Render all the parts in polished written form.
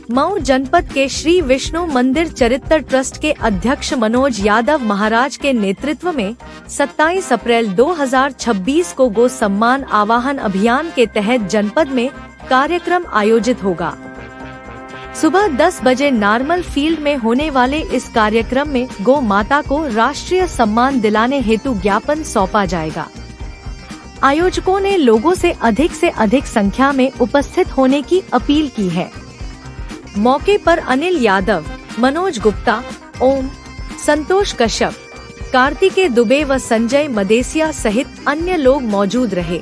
मऊ जनपद के श्री विष्णु मंदिर चरित्र ट्रस्ट के अध्यक्ष मनोज यादव महाराज के नेतृत्व में 27 अप्रैल 2026 को गो सम्मान आवाहन अभियान के तहत जनपद में कार्यक्रम आयोजित होगा। सुबह 10 बजे नार्मल फील्ड में होने वाले इस कार्यक्रम में गौ माता को राष्ट्रीय सम्मान दिलाने हेतु ज्ञापन सौंपा जाएगा। आयोजकों ने लोगों से अधिक संख्या में उपस्थित होने की अपील की है। मौके पर अनिल यादव, मनोज गुप्ता, ओम, संतोष कश्यप, कार्तिकेय दुबे व संजय मदेसिया सहित अन्य लोग मौजूद रहे।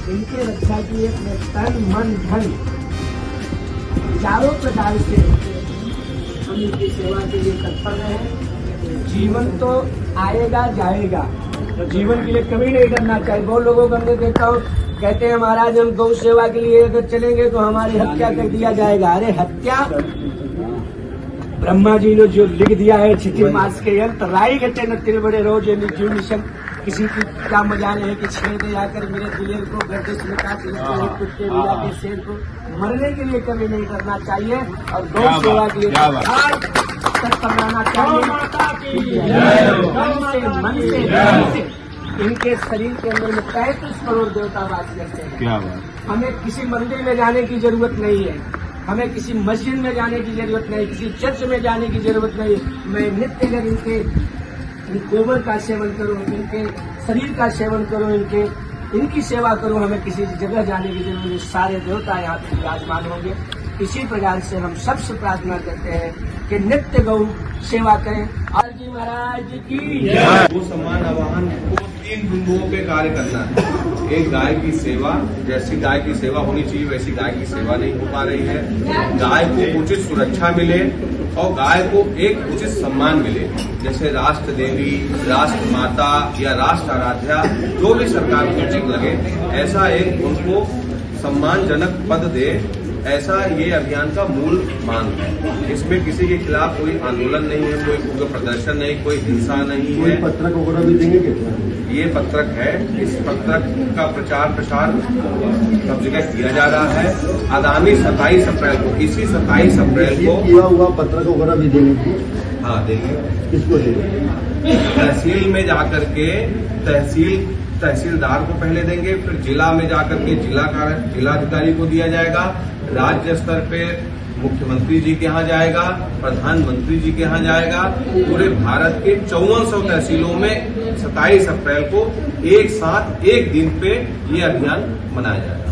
इनके रक्षा की तन मन धन चारों प्रकार से हम इनकी सेवा के लिए तत्पर हैं। जीवन तो आएगा जाएगा, तो जीवन के लिए कभी नहीं डरना चाहिए। बहुत लोगों को हमने देखा हो, कहते हैं महाराज हम गौ सेवा के लिए अगर चलेंगे तो हमारी हत्या कर दिया जाएगा। अरे हत्या ब्रह्मा जी ने जो लिख दिया है चिट्ठी मास के अंत राई घटे न तिल बड़े रोज जीव निशन। किसी की क्या मजाल है कि छेड़ दे जाकर मेरे दिलेर को गर्दिश में काट लेते हैं, कुत्ते मिला के शेर को। मरने के लिए कभी नहीं डरना चाहिए और गौ सेवा के लिए तत्पर रहना चाहिए। मन से धन से इनके शरीर के अंदर में 33 करोड़ देवता वास करते हैं। हमें किसी मंदिर में जाने की जरूरत नहीं है, हमें किसी मस्जिद में जाने की जरूरत नहीं, किसी चर्च में जाने की जरूरत नहीं। मैं नित्य अगर इनके गोबर का सेवन करूं, इनके शरीर का सेवन करूं, इनकी सेवा करूं, हमें किसी जगह जाने की जरूरत नहीं। सारे देवता यहाँ पे विराजमान होंगे। इसी प्रकार से हम सबसे प्रार्थना करते हैं कि नित्य गौ सेवा करें। जी महाराज की गो सम्मान आवाहन को 3 बिंदुओं पे कार्य करना है। एक, गाय की सेवा, जैसी गाय की सेवा होनी चाहिए वैसी गाय की सेवा नहीं हो पा रही है। गाय को उचित सुरक्षा मिले और गाय को एक उचित सम्मान मिले, जैसे राष्ट्र देवी, राष्ट्र माता या राष्ट्र आराध्या, जो भी सरकार को उचित लगे ऐसा एक उनको सम्मानजनक पद दे, ऐसा ये अभियान का मूल मांग है। इसमें किसी के खिलाफ कोई आंदोलन नहीं है, कोई प्रदर्शन नहीं, कोई हिंसा नहीं है। पत्रक वगैरह भी देंगे क्या? ये पत्रक है, इस पत्रक का प्रचार प्रसार सब जगह किया जा रहा है। आगामी 27 अप्रैल को, इसी 27 अप्रैल को किया हुआ पत्रक वगैरह भी देंगे। हाँ देंगे। किसको देंगे? तहसील में जाकर के तहसीलदार को पहले देंगे, फिर जिला में जाकर के जिलाधिकारी को दिया जाएगा, राज्य स्तर पे मुख्यमंत्री जी के यहाँ जाएगा, प्रधानमंत्री जी के यहाँ जाएगा। पूरे भारत के 5400 तहसीलों में 27 अप्रैल को एक साथ एक दिन पे ये अभियान मनाया जाएगा।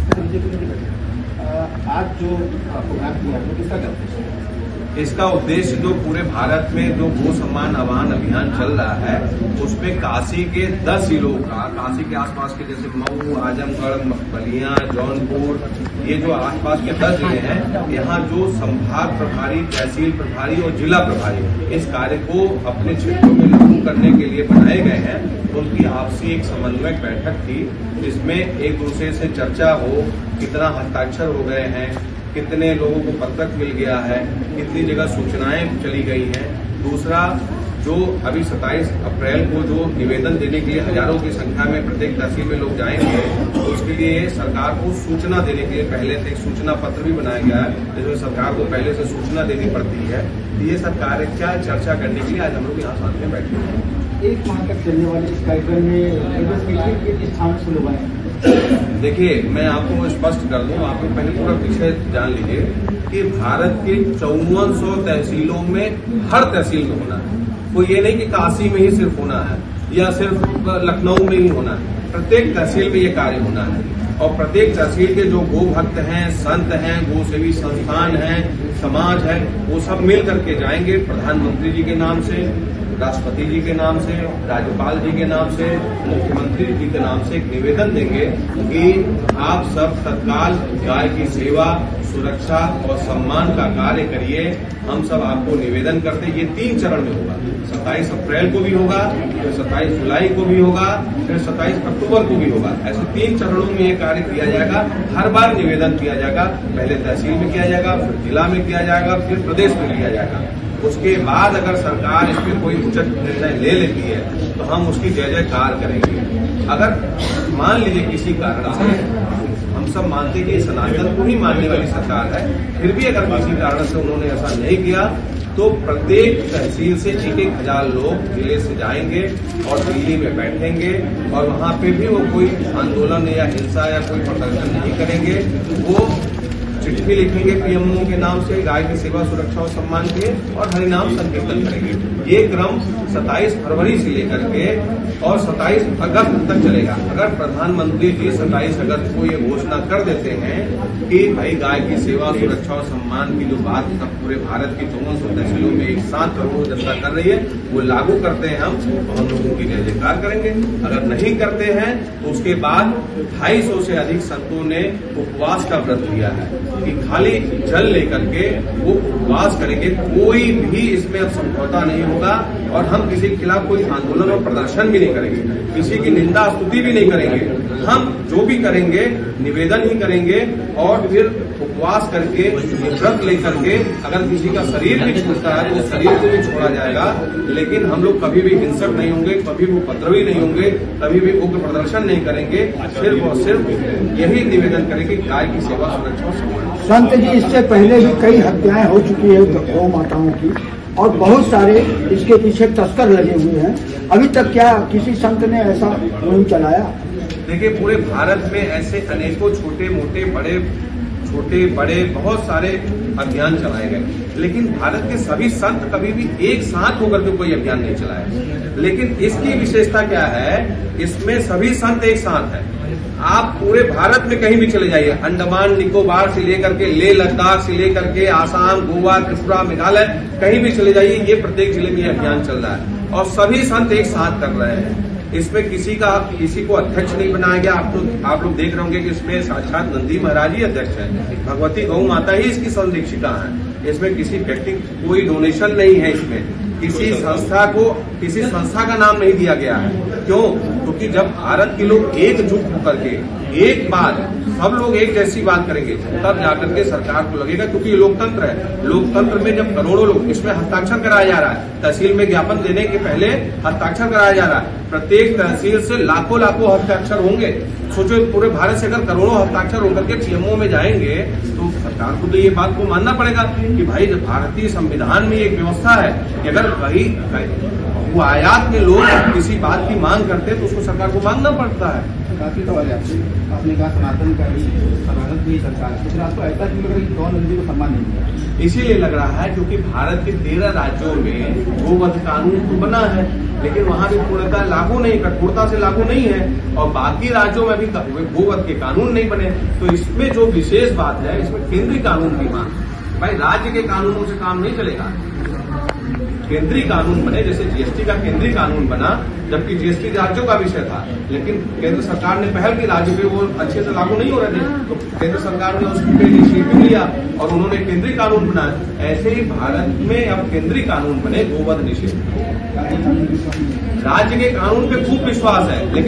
आज जो प्रोग्राम किया है किसका करते हैं? इसका उद्देश्य जो पूरे भारत में जो गो सम्मान आवाहन अभियान चल रहा है उसमें काशी के 10 जिलों का, काशी के आसपास के जैसे मऊ, आजमगढ़, बलिया, जौनपुर, ये जो आसपास के 10 जिले हैं, यहाँ जो संभाग प्रभारी, तहसील प्रभारी और जिला प्रभारी इस कार्य को अपने क्षेत्रों में लागू करने के लिए बनाए गए हैं, उनकी आपसी एक समन्वय बैठक थी जिसमें एक दूसरे से चर्चा हो, कितना हस्ताक्षर हो गए हैं, कितने लोगों को पत्रक मिल गया है, कितनी जगह सूचनाएं चली गई हैं। दूसरा, जो अभी 27 अप्रैल को जो निवेदन देने के लिए हजारों की संख्या में प्रत्येक तहसील में लोग जाएंगे, तो उसके लिए सरकार को सूचना देने के लिए पहले से एक सूचना पत्र भी बनाया गया है, जिसमें सरकार को पहले से सूचना देनी पड़ती है। ये सब कार्य क्या चर्चा करने के लिए आज हम लोग यहाँ साथ में बैठे हैं। एक माह तक चलने वाले इस कार्यक्रम में किस स्थान से लोग आए? देखिए, मैं आपको स्पष्ट कर दूं, आप पहले पूरा विषय जान लीजिए कि भारत के 5400 तहसीलों में हर तहसील में होना है। कोई ये नहीं कि काशी में ही सिर्फ होना है या सिर्फ लखनऊ में ही होना है, प्रत्येक तहसील में ये कार्य होना है। और प्रत्येक तहसील के जो गो भक्त हैं, संत हैं, गो सेवी संस्थान हैं, समाज है, वो सब मिल करके जाएंगे। प्रधानमंत्री जी के नाम से, राष्ट्रपति जी के नाम से, राज्यपाल जी के नाम से, मुख्यमंत्री जी के नाम से एक निवेदन देंगे कि आप सब तत्काल गाय की सेवा, सुरक्षा और सम्मान का कार्य करिए। हम सब आपको निवेदन करते हैं। ये 3 चरण में होगा, 27 अप्रैल को भी होगा, फिर 27 जुलाई को भी होगा, फिर 27 अक्टूबर को भी होगा। ऐसे 3 चरणों में ये कार्य किया जाएगा। हर बार निवेदन किया जाएगा, पहले तहसील में किया जाएगा, फिर जिला में किया जाएगा, फिर प्रदेश में लिया जाएगा। उसके बाद अगर सरकार इसमें कोई उचित निर्णय ले लेती है तो हम उसकी जय जयकार करेंगे। अगर मान लीजिए किसी कारण से हम हम सब मानते हैं कि सनातन को ही मानने वाली सरकार है। फिर भी अगर किसी कारण से उन्होंने ऐसा नहीं किया तो प्रत्येक तहसील से 1,000 लोग जिले से जाएंगे और दिल्ली में बैठेंगे और वहां पे भी वो कोई आंदोलन या हिंसा या कोई प्रदर्शन नहीं करेंगे। वो चिट्ठी लिखेंगे पीएमओ के नाम से, गाय की सेवा सुरक्षा और सम्मान के, और हरिनाम संकीर्तन करेंगे। ये क्रम 27 फरवरी से लेकर के और 27 अगस्त तक चलेगा। अगर प्रधानमंत्री जी 27 अगस्त को ये घोषणा कर देते हैं कि भाई गाय की सेवा सुरक्षा और सम्मान की जो बात पूरे भारत की 5400 तहसीलों में एक साथ करोड़ों जनता कर रही है, वो लागू करते हैं हम लोगों की जय जयकार करेंगे। अगर नहीं करते हैं तो उसके बाद 250 से अधिक संतों ने उपवास का व्रत लिया है कि खाली जल लेकर के वो उपवास करेंगे। कोई भी इसमें अब समझौता नहीं होगा और हम किसी के खिलाफ कोई आंदोलन और प्रदर्शन भी नहीं करेंगे, किसी की निंदा स्तुति भी नहीं करेंगे। हम जो भी करेंगे निवेदन ही करेंगे और फिर उपवास करके व्रत लेकर के अगर किसी का शरीर भी छूटता है तो शरीर को भी छोड़ा जाएगा। लेकिन हम लोग कभी भी हिंसक नहीं होंगे, कभी भी उपद्रवी नहीं होंगे, कभी भी उग्र प्रदर्शन नहीं करेंगे। सिर्फ और सिर्फ यही निवेदन करेंगे कि गाय की सेवा सुरक्षा और सम्मान। संत जी, इससे पहले भी कई हत्याएं हो चुकी है गौ माताओं की और बहुत सारे इसके पीछे तस्कर लगे हुए हैं। अभी तक क्या किसी संत ने ऐसा मुहिम चलाया? देखिए, पूरे भारत में ऐसे अनेकों छोटे बड़े बहुत सारे अभियान चलाए गए, लेकिन भारत के सभी संत कभी भी एक साथ होकर के कोई अभियान नहीं चलाए। लेकिन इसकी विशेषता क्या है, इसमें सभी संत एक साथ हैं। आप पूरे भारत में कहीं भी चले जाइए, अंडमान निकोबार से लेकर के लेह लद्दाख से लेकर के आसाम, गोवा, त्रिपुरा, मेघालय, कहीं भी चले जाइए, ये प्रत्येक जिले में अभियान चल रहा है और सभी संत एक साथ कर रहे हैं। इसमें किसी को अध्यक्ष नहीं बनाया गया। आप लोग देख रहे होंगे कि इसमें साक्षात नंदी महाराज ही अध्यक्ष हैं, भगवती गौ माता ही इसकी संरक्षिका है। इसमें किसी व्यक्ति कोई डोनेशन नहीं है, इसमें किसी संस्था का नाम नहीं दिया गया है। क्यों? क्योंकि जब भारत के लोग एकजुट होकर के एक बात, सब लोग एक जैसी बात करेंगे तब जाकर के सरकार को लगेगा। क्योंकि ये लोकतंत्र है, लोकतंत्र में जब करोड़ों लोग इसमें हस्ताक्षर कराया जा रहा है, तहसील में ज्ञापन देने के पहले हस्ताक्षर कराया जा रहा है, प्रत्येक तहसील से लाखों हस्ताक्षर होंगे। सोचो, पूरे भारत से अगर करोड़ों हस्ताक्षर होकर के पीएमओ में जाएंगे तो सरकार को तो ये बात को मानना पड़ेगा कि भाई जब भारतीय संविधान में एक व्यवस्था है कि अगर वही वो आयात में लोग किसी बात की मांग करते हैं तो उसको सरकार को मानना पड़ता है। काफी सवाल है आपने कहा सनातन का ही सनातन की सरकार है, लेकिन आपको ऐसा क्यों लग रहा है कि गौ नंदी को सम्मान नहीं मिला? इसीलिए लग रहा है क्योंकि भारत के 13 राज्यों में गोवध कानून तो बना है, लेकिन वहां भी पूर्णतः लागू नहीं, कठोरता से लागू नहीं है और बाकी राज्यों में भी गोवध के कानून नहीं बने। तो इसमें जो विशेष बात है, इसमें केंद्रीय कानून की मांग। भाई राज्य के कानूनों से काम नहीं चलेगा, केंद्रीय कानून बने। जैसे जीएसटी का केंद्रीय कानून बना, जबकि जीएसटी राज्यों का विषय था, लेकिन केंद्र सरकार ने पहल की, राज्य पे वो अच्छे से लागू नहीं हो रहे थे, तो केंद्र सरकार ने उसके इनिशिएटिव लिया और उन्होंने केंद्रीय कानून बनाया। ऐसे ही भारत में अब केंद्रीय कानून बने गोवध निषेध। राज्य के कानून पे खूब विश्वास है, लेकिन